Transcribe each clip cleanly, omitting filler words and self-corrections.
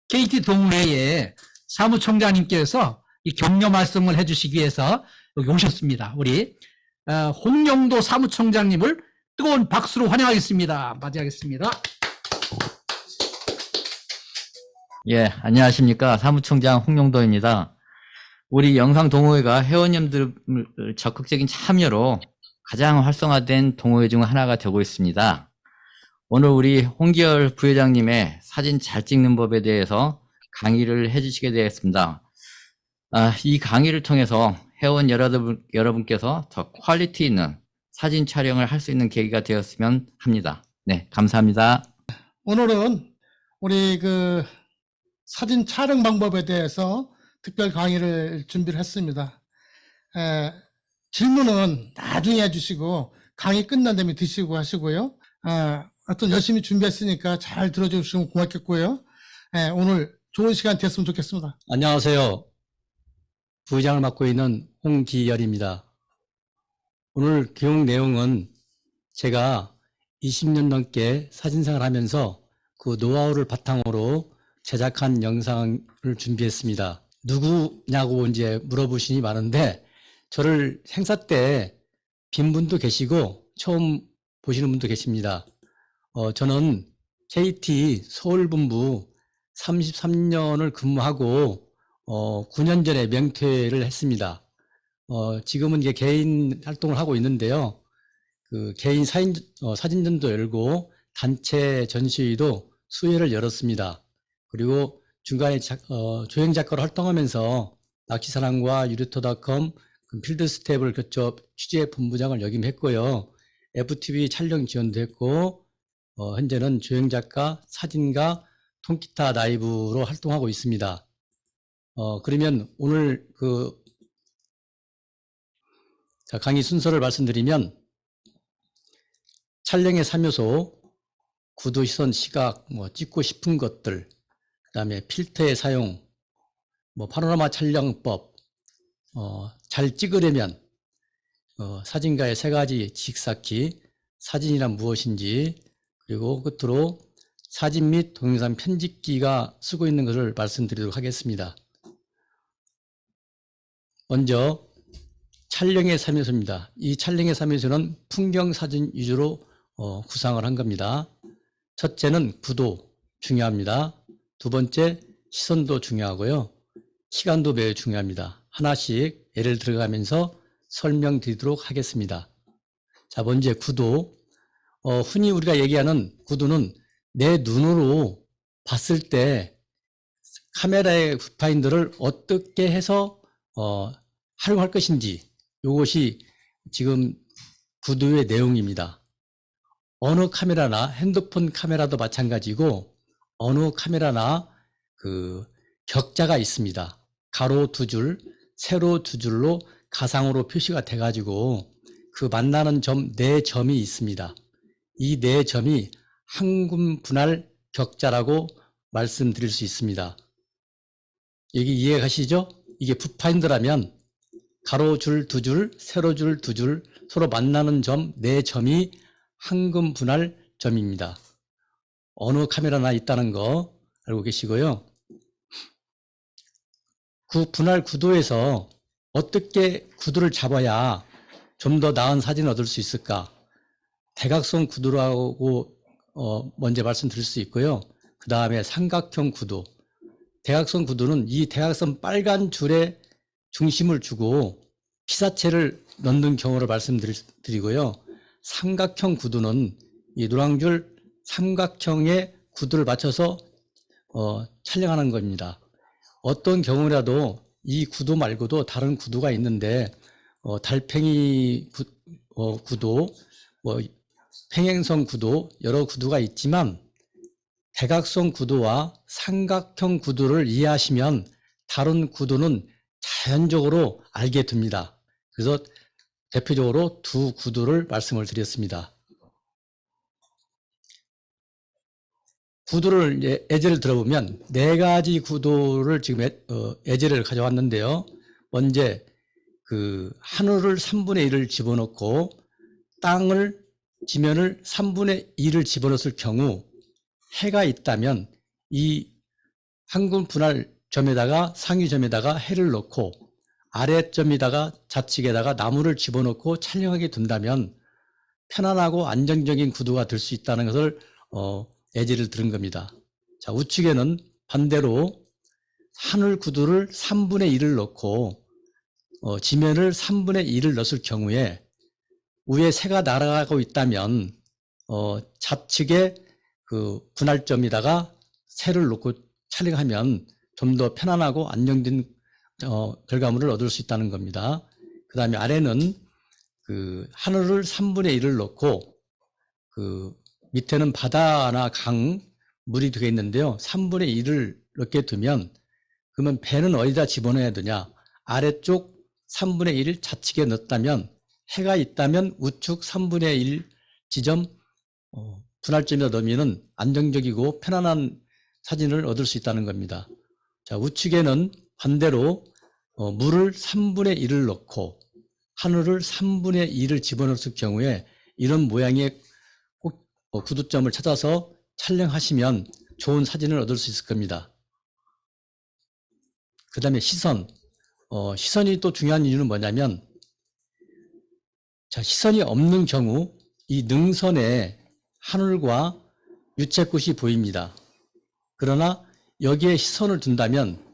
KT 동호회의 사무총장님께서 이 격려 말씀을 해주시기 위해서 여기 오셨습니다. 우리 홍영도 사무총장님을 뜨거운 박수로 환영하겠습니다. 맞이하겠습니다. 예, 안녕하십니까. 사무총장 홍영도입니다. 우리 영상동호회가 회원님들 적극적인 참여로 가장 활성화된 동호회 중 하나가 되고 있습니다. 오늘 우리 홍기열 부회장님의 사진 잘 찍는 법에 대해서 강의를 해주시게 되었습니다. 이 강의를 통해서 회원 여러분께서 더 퀄리티 있는 사진 촬영을 할 수 있는 계기가 되었으면 합니다. 네, 감사합니다. 오늘은 우리 사진 촬영 방법에 대해서 특별 강의를 준비를 했습니다. 질문은 나중에 해주시고 강의 끝난 다음에 드시고 하시고요. 하여튼 열심히 준비했으니까 잘 들어주시면 고맙겠고요. 오늘 좋은 시간 됐으면 좋겠습니다. 안녕하세요. 부회장을 맡고 있는 홍기열입니다. 오늘 교육 내용은 제가 20년 넘게 사진생활을 하면서 그 노하우를 바탕으로 제작한 영상을 준비했습니다. 누구냐고 이제 물어보시니 많은데 저를 행사 때 빈 분도 계시고 처음 보시는 분도 계십니다. 저는 KT 서울본부 33년을 근무하고 9년 전에 명퇴를 했습니다. 지금은 이제 개인 활동을 하고 있는데요. 그 개인 사진전도 열고 단체 전시회도 수회를 열었습니다. 그리고 중간에 조형 작가로 활동하면서 낚시사랑과 유리토닷컴 필드 스텝을 거쳐 취재 본부장을 역임했고요. FTV 촬영 지원도 했고 현재는 조형 작가, 사진가, 통기타 라이브로 활동하고 있습니다. 그러면 오늘 강의 순서를 말씀드리면 촬영의 3요소, 구도, 시선, 시각, 찍고 싶은 것들, 그 다음에 필터의 사용, 파노라마 촬영법, 잘 찍으려면 사진가의 3가지 직사키, 사진이란 무엇인지, 그리고 끝으로 사진 및 동영상 편집기가 쓰고 있는 것을 말씀드리도록 하겠습니다. 먼저 촬영의 3요소입니다. 이 촬영의 3요소는 풍경사진 위주로 구상을 한 겁니다. 첫째는 구도 중요합니다. 두 번째 시선도 중요하고요. 시간도 매우 중요합니다. 하나씩 예를 들어가면서 설명드리도록 하겠습니다. 자, 먼저 구도. 흔히 우리가 얘기하는 구도는 내 눈으로 봤을 때 카메라의 뷰파인더를 어떻게 해서 활용할 것인지, 이것이 지금 구도의 내용입니다. 어느 카메라나 핸드폰 카메라도 마찬가지고 어느 카메라나 격자가 있습니다. 가로 2줄, 세로 2줄로 가상으로 표시가 돼가지고 그 만나는 점 4점이 있습니다. 이 4점이 한금 분할 격자라고 말씀드릴 수 있습니다. 여기 이해가시죠? 이게 뷰파인더라면 가로줄 2줄, 세로줄 2줄 서로 만나는 점 4점이 한금 분할 점입니다. 어느 카메라나 있다는 거 알고 계시고요. 그 분할 구도에서 어떻게 구도를 잡아야 좀 더 나은 사진을 얻을 수 있을까? 대각선 구도라고 먼저 말씀드릴 수 있고요. 그 다음에 삼각형 구도. 대각선 구도는 이 대각선 빨간 줄에 중심을 주고 피사체를 넣는 경우를 말씀드리고요. 삼각형 구도는 이 노랑줄 삼각형의 구도를 맞춰서 촬영하는 겁니다. 어떤 경우라도 이 구도 말고도 다른 구도가 있는데 달팽이 구도, 평행선 구도, 여러 구도가 있지만 대각선 구도와 삼각형 구도를 이해하시면 다른 구도는 자연적으로 알게 됩니다. 그래서 대표적으로 두 구도를 말씀을 드렸습니다. 구도를 예제를 들어보면 4가지 구도를 지금 예제를 가져왔는데요. 먼저 하늘을 3분의 1을 집어넣고 땅을 지면을 3분의 2를 집어넣었을 경우 해가 있다면 이 항군 분할 점에다가 상위점에다가 해를 넣고 아래점에다가 좌측에다가 나무를 집어넣고 촬영하게 둔다면 편안하고 안정적인 구도가 될 수 있다는 것을 예제를 들은 겁니다. 자, 우측에는 반대로 하늘 구도를 3분의 1을 넣고 지면을 3분의 1을 넣었을 경우에 위에 새가 날아가고 있다면 좌측에 그 분할점에다가 새를 놓고 촬영하면 좀 더 편안하고 안정된 결과물을 얻을 수 있다는 겁니다. 그 다음에 아래는 그 하늘을 3분의 1을 넣고 그 밑에는 바다나 강 물이 되어 있는데요. 3분의 1을 넣게 두면 그러면 배는 어디다 집어넣어야 되냐? 아래쪽 3분의 1 좌측에 넣었다면 해가 있다면 우측 3분의 1 지점 분할점에다 넣으면 안정적이고 편안한 사진을 얻을 수 있다는 겁니다. 자, 우측에는 반대로 물을 3분의 1을 넣고 하늘을 3분의 2를 집어넣었을 경우에 이런 모양의 구도점을 찾아서 촬영하시면 좋은 사진을 얻을 수 있을 겁니다. 그 다음에 시선. 시선이 또 중요한 이유는 뭐냐면, 자, 시선이 없는 경우 이 능선에 하늘과 유채꽃이 보입니다. 그러나 여기에 시선을 둔다면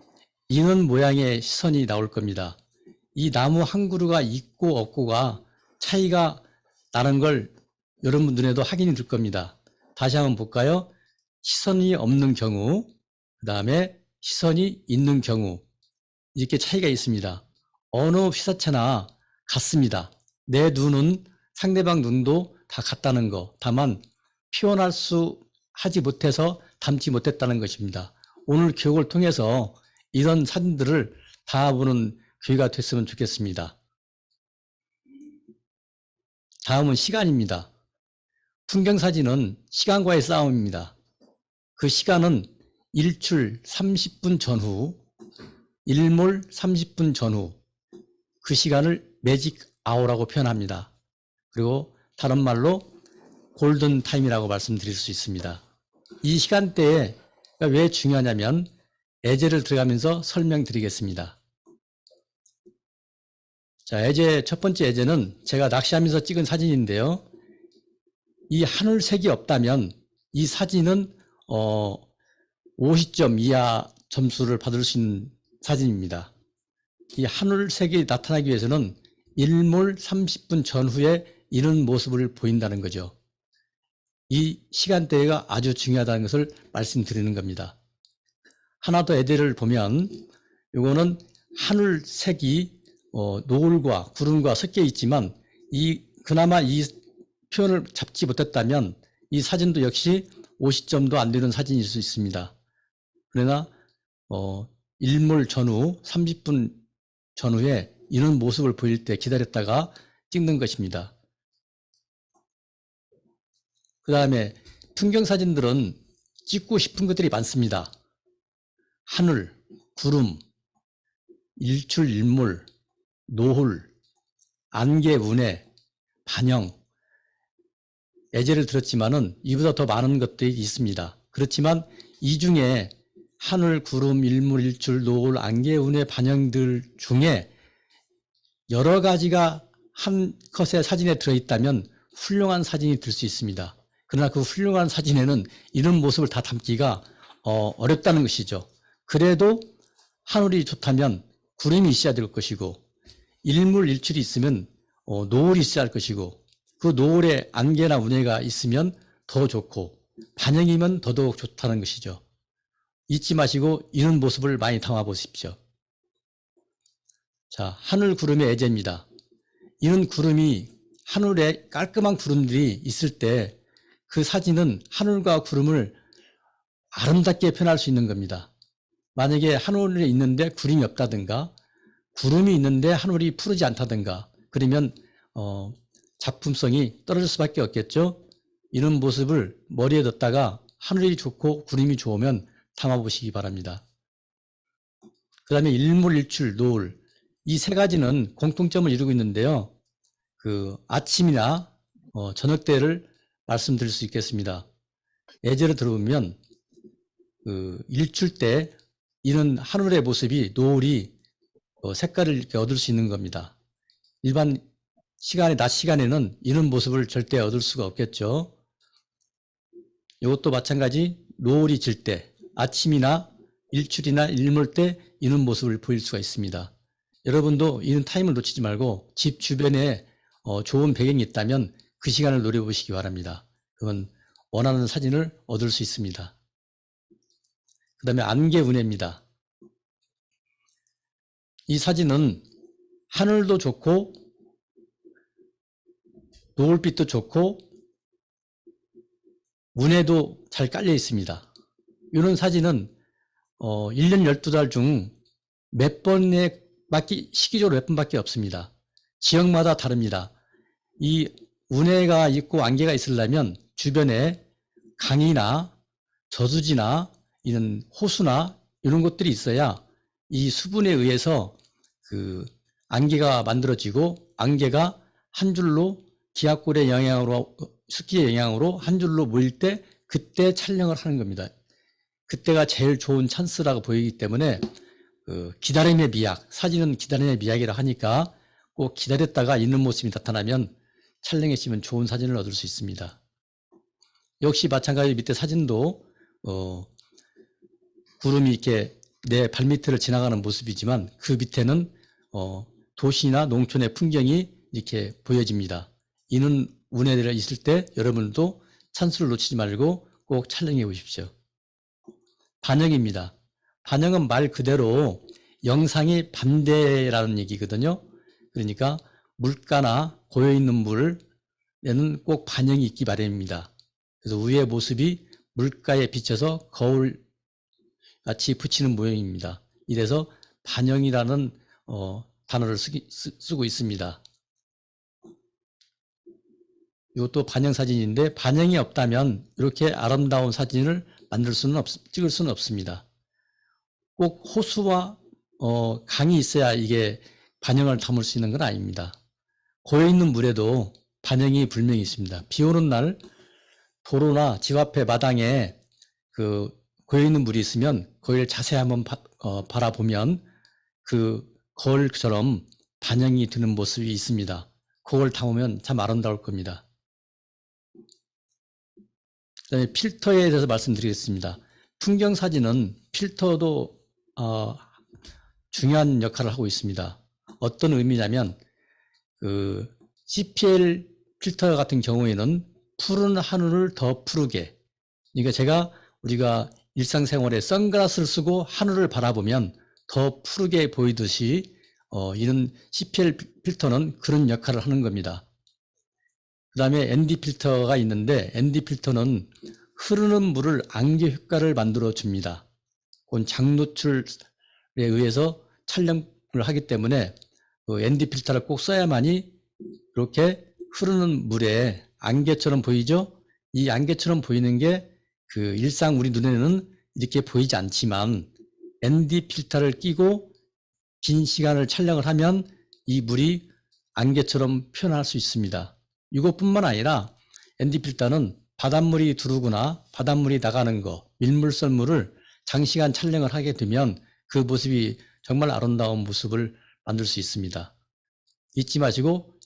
이런 모양의 시선이 나올 겁니다. 이 나무 한 그루가 있고 없고가 차이가 나는 걸 여러분 눈에도 확인이 될 겁니다. 다시 한번 볼까요? 시선이 없는 경우, 그 다음에 시선이 있는 경우 이렇게 차이가 있습니다. 어느 피사체나 같습니다. 내 눈은 상대방 눈도 다 같다는 거. 다만 표현할 수 하지 못해서 담지 못했다는 것입니다. 오늘 교육을 통해서 이런 사진들을 다 보는 기회가 됐으면 좋겠습니다. 다음은 시간입니다. 풍경사진은 시간과의 싸움입니다. 그 시간은 일출 30분 전후, 일몰 30분 전후 그 시간을 매직 아워라고 표현합니다. 그리고 다른 말로 골든 타임이라고 말씀드릴 수 있습니다. 이 시간대에 왜 중요하냐면 예제를 들어가면서 설명드리겠습니다. 자, 첫 번째 예제는 제가 낚시하면서 찍은 사진인데요. 이 하늘색이 없다면 이 사진은 50점 이하 점수를 받을 수 있는 사진입니다. 이 하늘색이 나타나기 위해서는 일몰 30분 전후에 이런 모습을 보인다는 거죠. 이 시간대가 아주 중요하다는 것을 말씀드리는 겁니다. 하나 더 예제를 보면 이거는 하늘색이 노을과 구름과 섞여 있지만 그나마 이 표현을 잡지 못했다면 이 사진도 역시 50점도 안 되는 사진일 수 있습니다. 그러나 일몰 전후 30분 전후에 이런 모습을 보일 때 기다렸다가 찍는 것입니다. 그 다음에 풍경사진들은 찍고 싶은 것들이 많습니다. 하늘, 구름, 일출, 일몰, 노을, 안개, 운해, 반영, 예제를 들었지만은 이보다 더 많은 것들이 있습니다. 그렇지만 이 중에 하늘, 구름, 일몰, 일출, 노을, 안개, 운해, 반영들 중에 여러 가지가 한 컷의 사진에 들어있다면 훌륭한 사진이 될 수 있습니다. 그러나 그 훌륭한 사진에는 이런 모습을 다 담기가 어렵다는 것이죠. 그래도 하늘이 좋다면 구름이 있어야 될 것이고 일몰, 일출이 있으면 노을이 있어야 할 것이고 그 노을에 안개나 운해가 있으면 더 좋고 반영이면 더더욱 좋다는 것이죠. 잊지 마시고 이런 모습을 많이 담아 보십시오. 자, 하늘 구름의 예제입니다. 이런 구름이 하늘에 깔끔한 구름들이 있을 때 그 사진은 하늘과 구름을 아름답게 표현할 수 있는 겁니다. 만약에 하늘에 있는데 구름이 없다든가 구름이 있는데 하늘이 푸르지 않다든가 그러면 작품성이 떨어질 수밖에 없겠죠. 이런 모습을 머리에 넣다가 하늘이 좋고 구름이 좋으면 담아보시기 바랍니다. 그 다음에 일몰, 일출, 노을 이 세 가지는 공통점을 이루고 있는데요. 그 아침이나 저녁 때를 말씀드릴 수 있겠습니다. 예제를 들어보면 그 일출 때 이는 하늘의 모습이 노을이 색깔을 이렇게 얻을 수 있는 겁니다. 일반 시간에 낮 시간에는 이런 모습을 절대 얻을 수가 없겠죠. 이것도 마찬가지 노을이 질 때, 아침이나 일출이나 일몰 때 이런 모습을 보일 수가 있습니다. 여러분도 이런 타임을 놓치지 말고 집 주변에 좋은 배경이 있다면 그 시간을 노려보시기 바랍니다. 그건 원하는 사진을 얻을 수 있습니다. 그 다음에 안개 운해입니다. 이 사진은 하늘도 좋고 노을빛도 좋고 운해도 잘 깔려 있습니다. 이런 사진은 1년 12달 중 몇 번의 시기적으로 몇 번밖에 없습니다. 지역마다 다릅니다. 이 운해가 있고 안개가 있으려면 주변에 강이나 저수지나 이런 호수나 이런 것들이 있어야 이 수분에 의해서 그 안개가 만들어지고 안개가 한 줄로 기압골의 영향으로 습기의 영향으로 한 줄로 모일 때 그때 촬영을 하는 겁니다. 그때가 제일 좋은 찬스라고 보이기 때문에 기다림의 미학, 사진은 기다림의 미학이라 하니까 꼭 기다렸다가 있는 모습이 나타나면 촬영했으면 좋은 사진을 얻을 수 있습니다. 역시 마찬가지로 밑에 사진도 구름이 이렇게 내 발밑을 지나가는 모습이지만 그 밑에는 도시나 농촌의 풍경이 이렇게 보여집니다. 이는 운해가 있을 때 여러분도 찬스를 놓치지 말고 꼭 촬영해 보십시오. 반영입니다. 반영은 말 그대로 영상이 반대라는 얘기거든요. 그러니까 물가나 고여있는 물에는 꼭 반영이 있기 마련입니다. 그래서 위의 모습이 물가에 비쳐서 거울같이 붙이는 모양입니다. 이래서 반영이라는 단어를 쓰고 있습니다. 이것도 반영 사진인데 반영이 없다면 이렇게 아름다운 사진을 찍을 수는 없습니다. 꼭 호수와 강이 있어야 이게 반영을 담을 수 있는 건 아닙니다. 고여있는 물에도 반영이 분명히 있습니다. 비 오는 날 도로나 집 앞에 마당에 그 고여있는 물이 있으면 거기를 자세히 한번 바라보면 그 거울처럼 반영이 드는 모습이 있습니다. 그걸 담으면 참 아름다울 겁니다. 그다음에 필터에 대해서 말씀드리겠습니다. 풍경 사진은 필터도 중요한 역할을 하고 있습니다. 어떤 의미냐면 CPL 필터 같은 경우에는 푸른 하늘을 더 푸르게, 그러니까 우리가 일상생활에 선글라스를 쓰고 하늘을 바라보면 더 푸르게 보이듯이 이런 CPL 필터는 그런 역할을 하는 겁니다. 그 다음에 ND 필터가 있는데 ND 필터는 흐르는 물을 안개 효과를 만들어 줍니다. 그건 장노출에 의해서 촬영을 하기 때문에 ND 필터를 꼭 써야만이 이렇게 흐르는 물에 안개처럼 보이죠? 이 안개처럼 보이는 게 일상 우리 눈에는 이렇게 보이지 않지만 ND 필터를 끼고 긴 시간을 촬영을 하면 이 물이 안개처럼 표현할 수 있습니다. 이것뿐만 아니라 ND 필터는 바닷물이 들어오거나 바닷물이 나가는 거, 밀물썰물을 장시간 촬영을 하게 되면 그 모습이 정말 아름다운 모습을 만들 수 있습니다. 잊지 마시고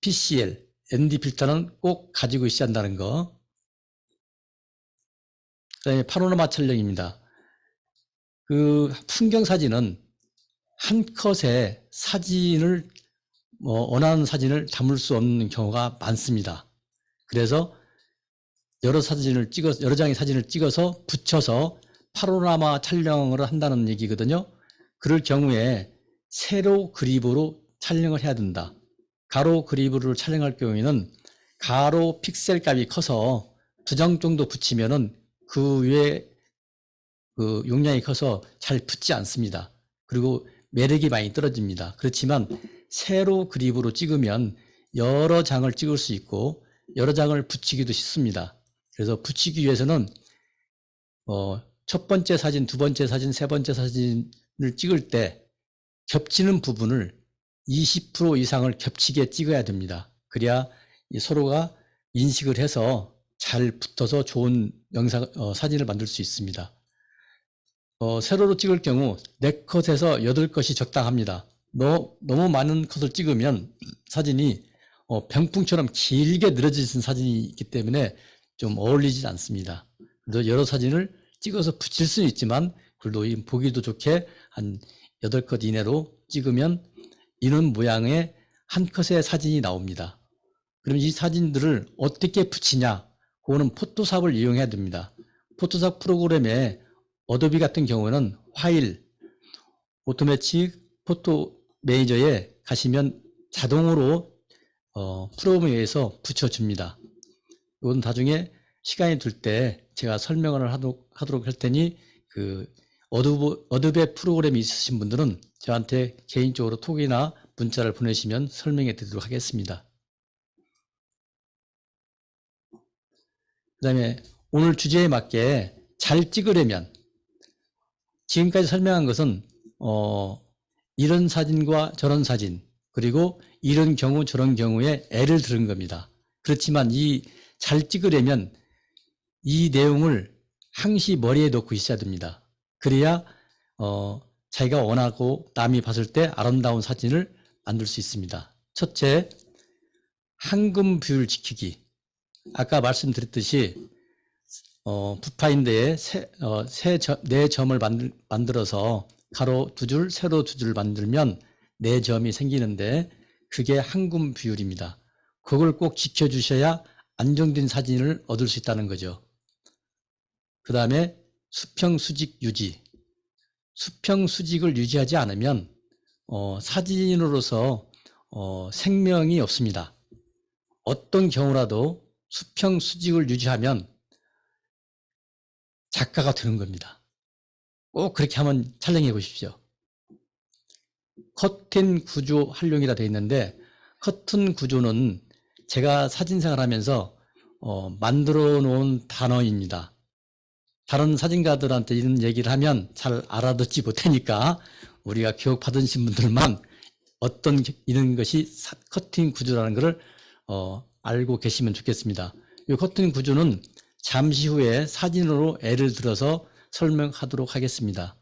PCL, ND 필터는 꼭 가지고 있어야 한다는 거. 그다음에 파노라마 촬영입니다. 풍경 사진은 한 컷에 사진을 원하는 사진을 담을 수 없는 경우가 많습니다. 그래서 여러 장의 사진을 찍어서 붙여서 파노라마 촬영을 한다는 얘기거든요. 그럴 경우에 세로 그립으로 촬영을 해야 된다. 가로 그립으로 촬영할 경우에는 가로 픽셀 값이 커서 2장 정도 붙이면은 그 위에 용량이 커서 잘 붙지 않습니다. 그리고 매력이 많이 떨어집니다. 그렇지만 세로 그립으로 찍으면 여러 장을 찍을 수 있고 여러 장을 붙이기도 쉽습니다. 그래서 붙이기 위해서는 첫 번째 사진, 두 번째 사진, 세 번째 사진을 찍을 때 겹치는 부분을 20% 이상을 겹치게 찍어야 됩니다. 그래야 서로가 인식을 해서 잘 붙어서 좋은 사진을 만들 수 있습니다. 세로로 찍을 경우 4컷에서 8컷이 적당합니다. 너무 많은 컷을 찍으면 사진이 병풍처럼 길게 늘어지는 사진이 있기 때문에 좀 어울리지 않습니다. 그래서 여러 사진을 찍어서 붙일 수는 있지만 그래도 보기도 좋게 한 8컷 이내로 찍으면 이런 모양의 한 컷의 사진이 나옵니다. 그럼 이 사진들을 어떻게 붙이냐? 그거는 포토샵을 이용해야 됩니다. 포토샵 프로그램에 어도비 같은 경우는 파일, 오토매틱 포토 매니저에 가시면 자동으로 프로그램에 의해서 붙여줍니다. 이건 나중에 시간이 될 때 제가 설명을 하도록 할 테니 그 어도비 프로그램이 있으신 분들은 저한테 개인적으로 톡이나 문자를 보내시면 설명해 드리도록 하겠습니다. 그 다음에 오늘 주제에 맞게 잘 찍으려면 지금까지 설명한 것은 이런 사진과 저런 사진 그리고 이런 경우 저런 경우에 애를 들은 겁니다. 그렇지만 이 잘 찍으려면 이 내용을 항시 머리에 넣고 있어야 됩니다. 그래야 자기가 원하고 남이 봤을 때 아름다운 사진을 만들 수 있습니다. 첫째, 황금 비율 지키기. 아까 말씀드렸듯이 붓파인더에 네 점을 만들어서 가로 2줄, 세로 2줄 만들면 4점이 생기는데 그게 황금 비율입니다. 그걸 꼭 지켜주셔야 안정된 사진을 얻을 수 있다는 거죠. 그 다음에 수평 수직 유지. 수평 수직을 유지하지 않으면 사진으로서 생명이 없습니다. 어떤 경우라도 수평 수직을 유지하면 작가가 되는 겁니다. 꼭 그렇게 한번 촬영해 보십시오. 커튼 구조 활용이라 되어 있는데 커튼 구조는 제가 사진생활 하면서 만들어 놓은 단어입니다. 다른 사진가들한테 이런 얘기를 하면 잘 알아듣지 못하니까 우리가 교육 받으신 분들만 어떤 이런 것이 커팅 구조라는 것을 알고 계시면 좋겠습니다. 이 커팅 구조는 잠시 후에 사진으로 예를 들어서 설명하도록 하겠습니다.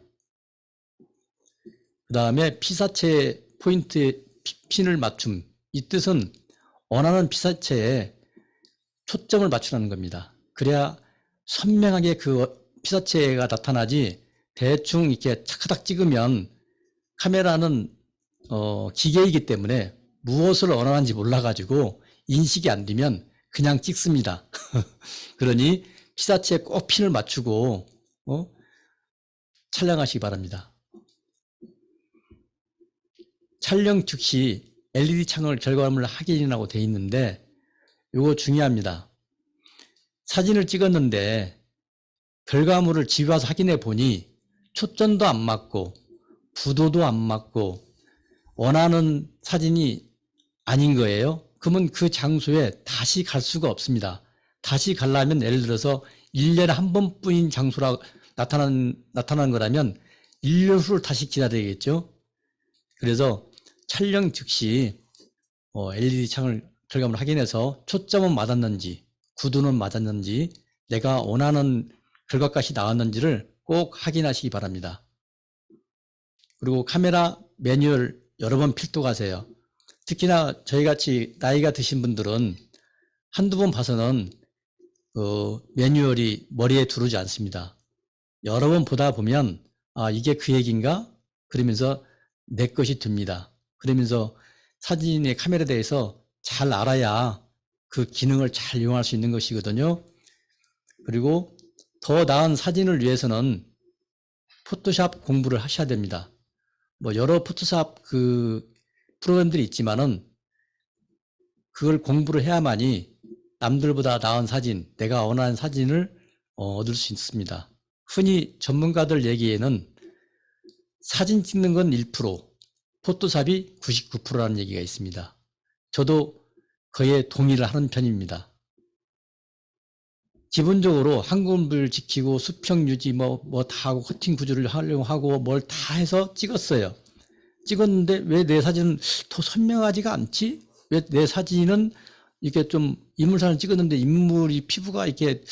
그 다음에 피사체 포인트에 핀을 맞춤. 이 뜻은 원하는 피사체에 초점을 맞추라는 겁니다. 그래야 선명하게 그 피사체가 나타나지 대충 이렇게 차카닥 찍으면 카메라는 기계이기 때문에 무엇을 원하는지 몰라가지고 인식이 안 되면 그냥 찍습니다. 그러니 피사체에 꼭 핀을 맞추고 촬영하시기 바랍니다. 촬영 즉시 LED 창을 결과물을 확인하고 되어 있는데 이거 중요합니다. 사진을 찍었는데 결과물을 집에 와서 확인해 보니 초점도 안 맞고 구도도 안 맞고 원하는 사진이 아닌 거예요. 그러면 그 장소에 다시 갈 수가 없습니다. 다시 가려면 예를 들어서 1년에 한 번뿐인 장소라 나타나는 거라면 1년 후를 다시 기다려야겠죠. 그래서 촬영 즉시 LED 창을 결과물을 확인해서 초점은 맞았는지 구도는 맞았는지 내가 원하는 결과값이 나왔는지를 꼭 확인하시기 바랍니다. 그리고 카메라 매뉴얼 여러 번 필독하세요. 특히나 저희같이 나이가 드신 분들은 한두 번 봐서는 매뉴얼이 머리에 들어오지 않습니다. 여러 번 보다 보면 이게 그 얘기인가? 그러면서 내 것이 됩니다. 그러면서 사진의 카메라에 대해서 잘 알아야 그 기능을 잘 이용할 수 있는 것이거든요. 그리고 더 나은 사진을 위해서는 포토샵 공부를 하셔야 됩니다. 여러 포토샵 프로그램들이 있지만은 그걸 공부를 해야만이 남들보다 나은 사진, 내가 원하는 사진을 얻을 수 있습니다. 흔히 전문가들 얘기에는 사진 찍는 건 1%, 포토샵이 99%라는 얘기가 있습니다. 저도 거기에 동의를 하는 편입니다. 기본적으로 황금비율 지키고 수평 유지 뭐 다 하고 커팅 구조를 활용하고 뭘 다 해서 찍었어요. 찍었는데 왜 내 사진은 더 선명하지가 않지? 왜 내 사진은 이렇게 좀 인물사진을 찍었는데 인물이 피부가 이렇게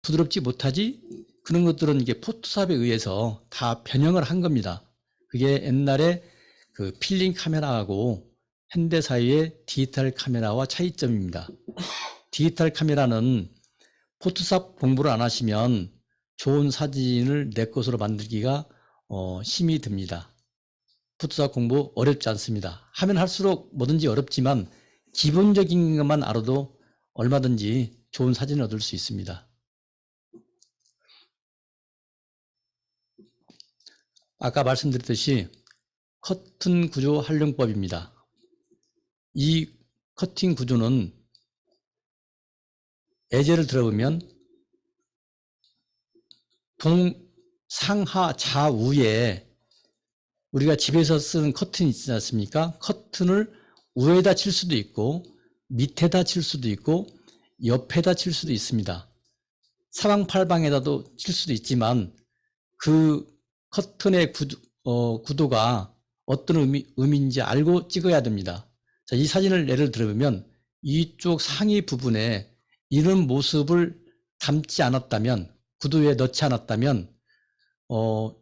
부드럽지 못하지? 그런 것들은 이게 포토샵에 의해서 다 변형을 한 겁니다. 그게 옛날에 그 필름 카메라하고 현대 사회의 디지털 카메라와 차이점입니다. 디지털 카메라는 포토샵 공부를 안 하시면 좋은 사진을 내 것으로 만들기가 힘이 듭니다. 포토샵 공부 어렵지 않습니다. 하면 할수록 뭐든지 어렵지만 기본적인 것만 알아도 얼마든지 좋은 사진을 얻을 수 있습니다. 아까 말씀드렸듯이 커튼 구조 활용법입니다. 이 커팅 구조는 예제를 들어보면 상하 좌우에 우리가 집에서 쓰는 커튼 있지 않습니까? 커튼을 위에다 칠 수도 있고 밑에다 칠 수도 있고 옆에다 칠 수도 있습니다. 사방팔방에다도 칠 수도 있지만 그 커튼의 구도가 어떤 의미인지 알고 찍어야 됩니다. 자, 이 사진을 예를 들어보면 이쪽 상위 부분에 이런 모습을 담지 않았다면, 구도에 넣지 않았다면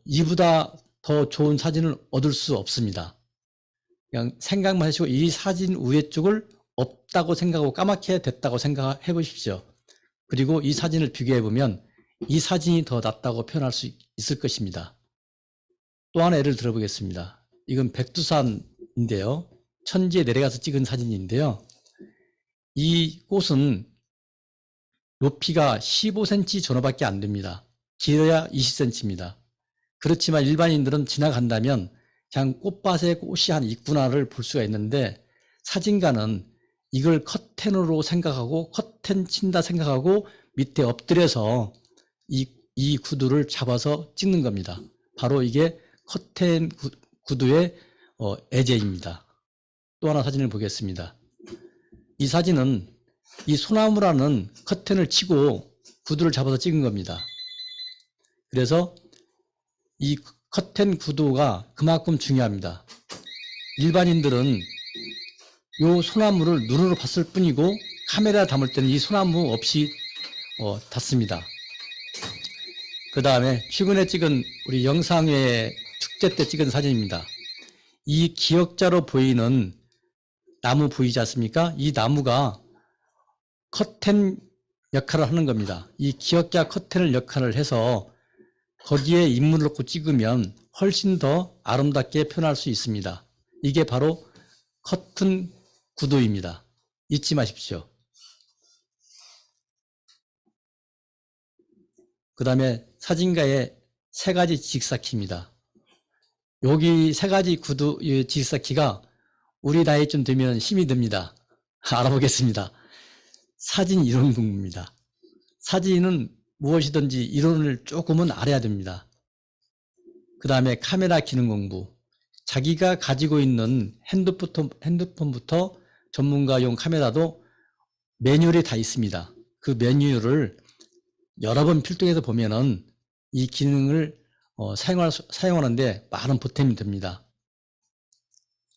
이보다 더 좋은 사진을 얻을 수 없습니다. 그냥 생각만 하시고 이 사진 위에 쪽을 없다고 생각하고 까맣게 됐다고 생각해 보십시오. 그리고 이 사진을 비교해 보면 이 사진이 더 낫다고 표현할 수 있을 것입니다. 또 하나 예를 들어보겠습니다. 이건 백두산인데요. 천지에 내려가서 찍은 사진인데요. 이 꽃은 높이가 15cm 전후밖에 안 됩니다. 길어야 20cm입니다. 그렇지만 일반인들은 지나간다면 그냥 꽃밭에 꽃이 한 있구나를 볼 수가 있는데 사진가는 이걸 커튼으로 생각하고 커튼 친다 생각하고 밑에 엎드려서 이 구두를 잡아서 찍는 겁니다. 바로 이게 커튼 구두의 예제입니다. 또 하나 사진을 보겠습니다. 이 사진은 이 소나무라는 커튼을 치고 구두를 잡아서 찍은 겁니다. 그래서 이 커튼 구도가 그만큼 중요합니다. 일반인들은 이 소나무를 눈으로 봤을 뿐이고 카메라 담을 때는 이 소나무 없이 닿습니다. 그 다음에 최근에 찍은 우리 영상회 축제 때 찍은 사진입니다. 이 기역자로 보이는 나무 보이지 않습니까? 이 나무가 커튼 역할을 하는 겁니다. 이 기역자 커튼을 역할을 해서 거기에 인물을 놓고 찍으면 훨씬 더 아름답게 표현할 수 있습니다. 이게 바로 커튼 구도입니다. 잊지 마십시오. 그 다음에 사진가의 세 가지 직사키입니다. 여기 세 가지 구도 직사키가 우리 나이쯤 되면 힘이 듭니다. 알아보겠습니다. 사진 이론 공부입니다. 사진은 무엇이든지 이론을 조금은 알아야 됩니다. 그 다음에 카메라 기능 공부. 자기가 가지고 있는 핸드폰부터 전문가용 카메라도 매뉴얼이 다 있습니다. 그 매뉴얼을 여러 번 필독해서 보면은 이 기능을 사용하는데 많은 보탬이 됩니다.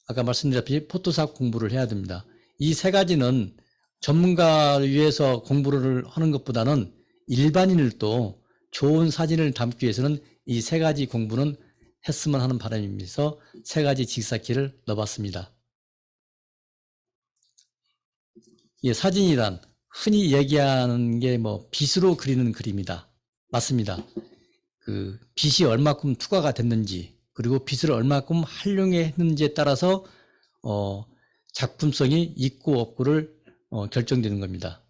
아까 말씀드렸듯이 포토샵 공부를 해야 됩니다. 이 세 가지는 전문가를 위해서 공부를 하는 것보다는 일반인들도 좋은 사진을 담기 위해서는 이 세 가지 공부는 했으면 하는 바람이면서 세 가지 직사키를 넣어봤습니다. 이 사진이란 흔히 얘기하는 게 빗으로 그리는 그림이다. 맞습니다. 그 빗이 얼마큼 투과가 됐는지 그리고 빗을 얼마큼 활용했는지에 따라서 작품성이 있고 없고를 결정되는 겁니다.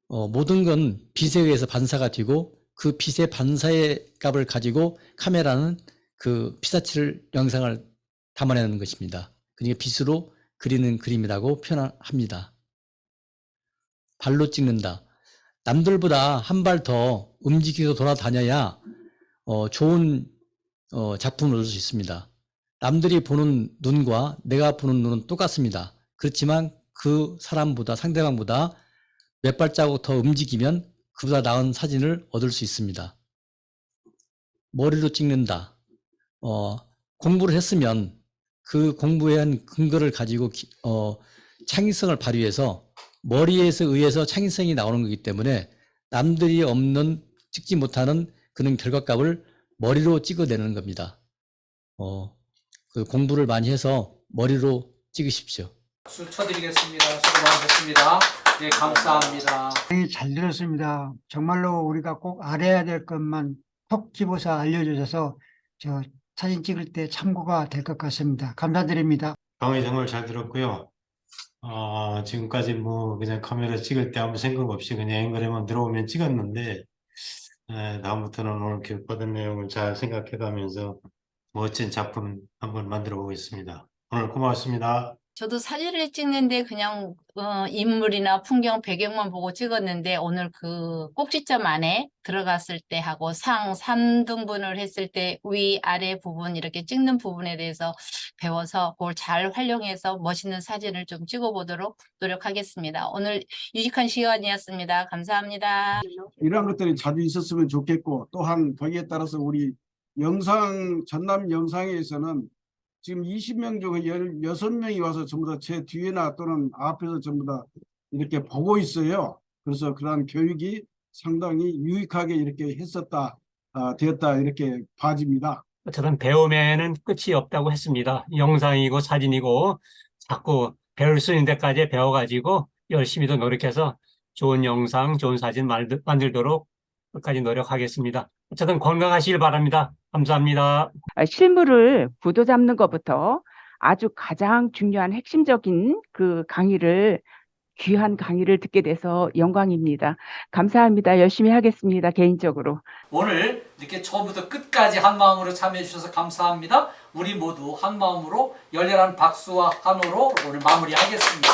모든 건 빛에 의해서 반사가 되고 그 빛의 반사의 값을 가지고 카메라는 그 피사체를 영상을 담아내는 것입니다. 그러니까 빛으로 그리는 그림이라고 표현합니다. 발로 찍는다. 남들보다 한 발 더 움직이고 돌아다녀야 좋은 작품을 얻을 수 있습니다. 남들이 보는 눈과 내가 보는 눈은 똑같습니다. 그렇지만 그 사람보다 상대방보다 몇 발자국 더 움직이면 그보다 나은 사진을 얻을 수 있습니다. 머리로 찍는다. 공부를 했으면 그 공부에 한 근거를 가지고 창의성을 발휘해서 머리에서 의해서 창의성이 나오는 거기 때문에 남들이 없는 찍지 못하는 그런 결과값을 머리로 찍어내는 겁니다. 그 공부를 많이 해서 머리로 찍으십시오. 박수 쳐드리겠습니다. 수고 많으셨습니다. 네, 감사합니다. 굉장히 잘 들었습니다. 정말로 우리가 꼭 알아야 될 것만 톡 집어서 알려주셔서 저 사진 찍을 때 참고가 될 것 같습니다. 감사드립니다. 강의 정말 잘 들었고요. 지금까지 뭐 그냥 카메라 찍을 때 아무 생각 없이 그냥 앵글에만 들어오면 찍었는데, 다음부터는 오늘 교육받은 내용을 잘 생각해가면서 멋진 작품 한번 만들어 보겠습니다. 오늘 고맙습니다. 저도 사진을 찍는데 그냥 인물이나 풍경 배경만 보고 찍었는데 오늘 그 꼭지점 안에 들어갔을 때 하고 3등분을 했을 때 위, 아래 부분 이렇게 찍는 부분에 대해서 배워서 그걸 잘 활용해서 멋있는 사진을 좀 찍어보도록 노력하겠습니다. 오늘 유익한 시간이었습니다. 감사합니다. 이런 것들이 자주 있었으면 좋겠고, 또한 거기에 따라서 우리 전남 영상에서는 지금 20명 중에 16명이 와서 전부 다 제 뒤에나 또는 앞에서 전부 다 이렇게 보고 있어요. 그래서 그러한 교육이 상당히 유익하게 이렇게 되었다 이렇게 봐집니다. 저는 배움에는 끝이 없다고 했습니다. 영상이고 사진이고 자꾸 배울 수 있는 데까지 배워가지고 열심히 더 노력해서 좋은 영상, 좋은 사진 만들도록 끝까지 노력하겠습니다. 어쨌든 건강하시길 바랍니다. 감사합니다. 실물을 구도 잡는 것부터 아주 가장 중요한 핵심적인 그 귀한 강의를 듣게 돼서 영광입니다. 감사합니다. 열심히 하겠습니다. 개인적으로. 오늘 이렇게 처음부터 끝까지 한 마음으로 참여해 주셔서 감사합니다. 우리 모두 한 마음으로 열렬한 박수와 환호로 오늘 마무리하겠습니다.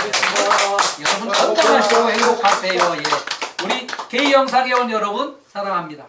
여러분 건강하시고 행복하세요. 예. 우리 개영상회원 여러분 사랑합니다.